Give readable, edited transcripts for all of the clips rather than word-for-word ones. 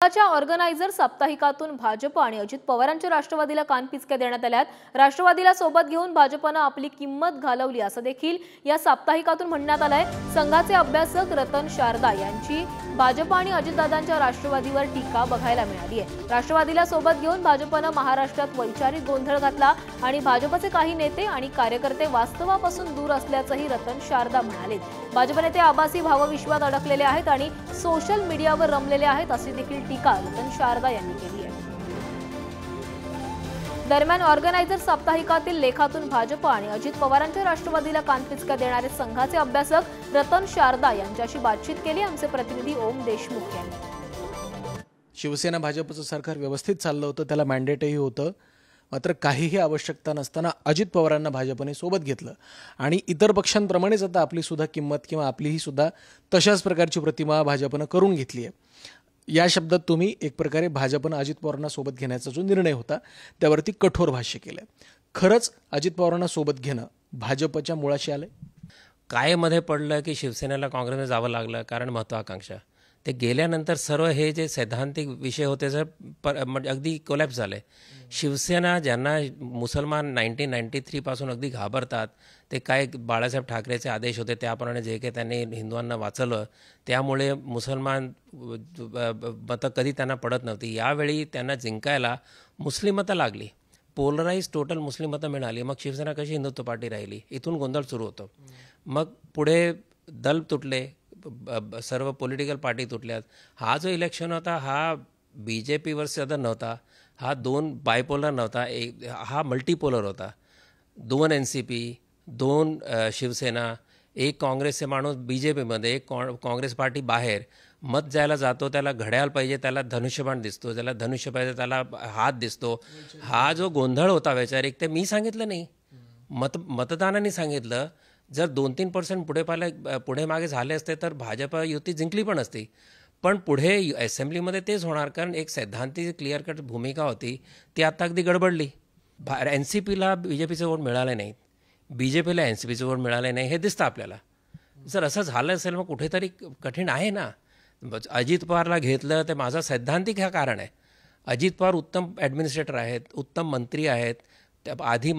च्या ऑर्गनायझर साप्ताहिकातून भाजप आणि अजित पवारांच्या राष्ट्रवादीला कानपिचक्या देण्यात आल्यात। राष्ट्रवादीला सोबत घेऊन भाजपने आपली किंमत घालवली असं देखील या साप्ताहिकातून म्हणण्यात आलंय। संघाचे अभ्यासक रतन शारदा यांची भाजप आणि अजितदादांच्या राष्ट्रवादीवर टीका बघायला मिळाली आहे। राष्ट्रवादीला सोबत घेऊन भाजपने महाराष्ट्रात वैचारिक गोंधळ घातला आणि भाजपचे काही नेते आणि कार्यकर्ते वास्तवापासून दूर असल्याचंही रतन शारदा म्हणाले। भाजप नेते आभासी भावविश्वात अडकलेले आहेत आणि सोशल मीडियावर रमलेले आहेत अशी देखील टीका रतन शारदा यांनी केली आहे। दरम्यान ऑर्गनायझर साप्ताहिकातील लेखातून भाजप आणि अजित पवारांच्या राष्ट्रवादीला कानपिचक्या देणारे संघाचे अभ्यासक रतन शारदा यांच्याशी बातचीत केली। आमचे प्रतिनिधी ओम देशमुख यांनी। शिवसेना भाजपचं सरकार व्यवस्थित चाललं होतं, त्याला मॅन्डेटही होतं, मात्र काहीही आवश्यकता नसताना अजित पवारांना भाजपने सोबत घेतलं आणि इतर पक्षांप्रमाणेच आता आपली सुद्धा किंमत किंवा आपलीही सुद्धा तशाच प्रकारची प्रतिमा भाजपने करून घेतली आहे। या शब्दात तुम्ही एक प्रकारे भाजपने अजित पवारांना सोबत घेण्याचा जो निर्णय होता त्यावरती कठोर भाष्य केलं। खरंच अजित पवारांना सोबत घेणं भाजपच्या मुळाशी आलंय? काय मध्ये पडलं की शिवसेनेला काँग्रेसने जावं लागलं कारण महत्त्वाकांक्षा। ते गेल्यानंतर सर्व हे जे सैद्धांतिक विषय होते म्हणजे अगदी कोलॅप्स झाले। शिवसेना ज्यांना मुसलमान 1993 पासून अगदी घाबरतात, ते काय बाळासाहेब ठाकरेचे आदेश होते त्याप्रमाणे जे काही त्यांनी हिंदुंना वाचवलं, त्यामुळे मुसलमान मतं कधी त्यांना पडत नव्हती। यावेळी त्यांना जिंकायला मुस्लिम मतं लागली, पोलराइज टोटल मुस्लिम मतं मिळाली। मग शिवसेना कशी हिंदुत्व पार्टी राहिली, इथून गोंधळ सुरू होतो। मग पुढे दल तुटले, सर्व पॉलिटिकल पार्टी तुटल्यात। हा जो इलेक्शन होता हा BJP वर सुद्धा नव्हता, हा 2 बायपोलर नव्हता, हा मल्टीपोलर होता। 2 NCP, 2 शिवसेना, एक काँग्रेसचे माणूस BJP मध्ये, एक काँग्रेस पार्टी बाहेर। मत जायला जातो त्याला घड्याळ पाहिजे, त्याला धनुष्यबाण दिसतो, त्याला धनुष्य पाहिजे त्याला हात दिसतो। हा जो गोंधळ होता वैचारिक, ते मी सांगितलं नाही, मतदानाने सांगितलं। जर 2-3% पुढे मागे झाले असते तर भाजप युती जिंकली पण असती, पण पुढे असेंब्लीमध्ये तेच होणार, कारण एक सैद्धांतिक क्लिअर कट भूमिका होती ती आता अगदी गडबडली। NCPला BJPचे वोट मिळाले नाहीत, BJPला NCPचे वोट मिळाले नाही, हे दिसतं आपल्याला। जर असं झालं असेल मग कुठेतरी कठीण आहे ना। अजित पवारला घेतलं ते माझा सैद्धांतिक हा कारण आहे। अजित पवार उत्तम ॲडमिनिस्ट्रेटर आहेत, उत्तम मंत्री आहेत। आधी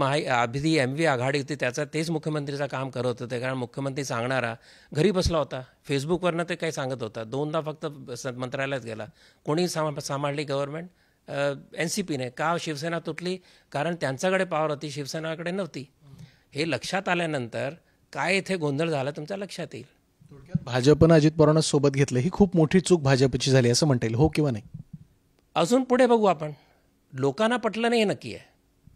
MV आघाडी होती, तेच मुख्यमंत्रीचं काम करत होते, कारण मुख्यमंत्री सांगणारा घरी बसला होता, फेसबुकवरनं ते काही सांगत होता। 2दा फक्त मंत्रालयात गेला, कोणी सांभाळली गव्हर्नमेंट? NCPने। का शिवसेना तुटली? कारण त्यांच्याकडे पॉवर होती, शिवसेनाकडे नव्हती। हे लक्षात आल्यानंतर काय इथे गोंधळ झाला तुमच्या लक्षात येईल। थोडक्यात भाजपनं अजित पवारांना सोबत घेतलं, ही खूप मोठी चूक भाजपची झाली असं म्हणता येईल, हो किंवा नाही? अजून पुढे बघू आपण, लोकांना पटलं नाही हे नक्की आहे।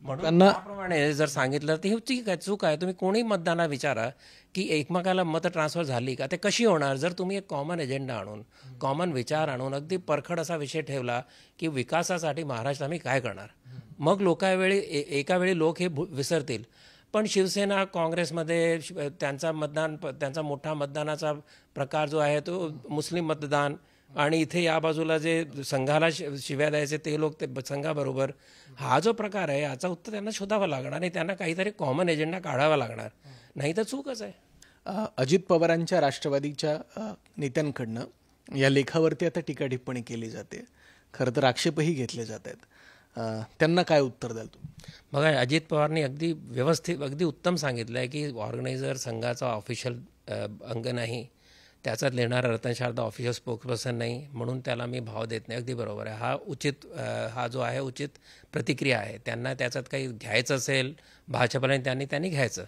म्हणून त्याप्रमाणे जर सांगितलं तर ही चूक आहे। तुम्ही कोणी मतदारांना विचारा की एकमेकाला मतं ट्रान्सफर झाली का, ते कशी होणार? जर तुम्ही एक कॉमन एजेंडा आणून, कॉमन विचार आणून अगदी परखड असा विषय ठेवला की विकासासाठी महाराष्ट्र आम्ही काय करणार, मग एका वेळी लोक हे विसरतील। पण शिवसेना काँग्रेसमध्ये त्यांचा मोठा मतदानाचा प्रकार जो आहे तो मुस्लिम मतदान, आणि इथे या बाजूला जे संघाला शिव्या द्यायचे ते लोक ते संघाबरोबर, हा जो प्रकार आहे याचा उत्तर त्यांना शोधावं लागणार आणि त्यांना काहीतरी कॉमन एजेंडा काढावा लागणार, नाही तर चूकच आहे। अजित पवारांच्या राष्ट्रवादीच्या नेत्यांकडनं या लेखावरती आता टीका टिप्पणी केली जाते, खरं तर आक्षेपही घेतले जात आहेत, त्यांना काय उत्तर द्याल तुम्ही? बघा, अजित पवारनी अगदी व्यवस्थित अगदी उत्तम सांगितलं आहे की ऑर्गनायझर संघाचा ऑफिशियल अंग नाही, त्याच्यात लिहिणारा रतन शारदा ऑफिशियल स्पोक्सपर्सन नाही, म्हणून त्याला मी भाव देत नाही। अगदी बरोबर आहे, हा जो आहे उचित प्रतिक्रिया आहे। त्यांना त्याच्यात काही घ्यायचं असेल भाजपला त्यांनी घ्यायचं,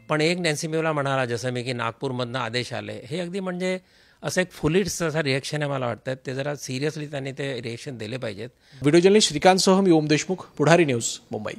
पण एक NCPला म्हणाला जसं मी की नागपूरमधनं आदेश आले, हे अगदी म्हणजे असं एक फुलिट्स असा रिएक्शन आहे मला वाटतं, ते जरा सिरियसली त्यांनी ते रिएक्शन दिले पाहिजेत। व्हिडिओ जर्नलिस्ट श्रीकांतसह मी ओम देशमुख, पुढारी न्यूज, मुंबई।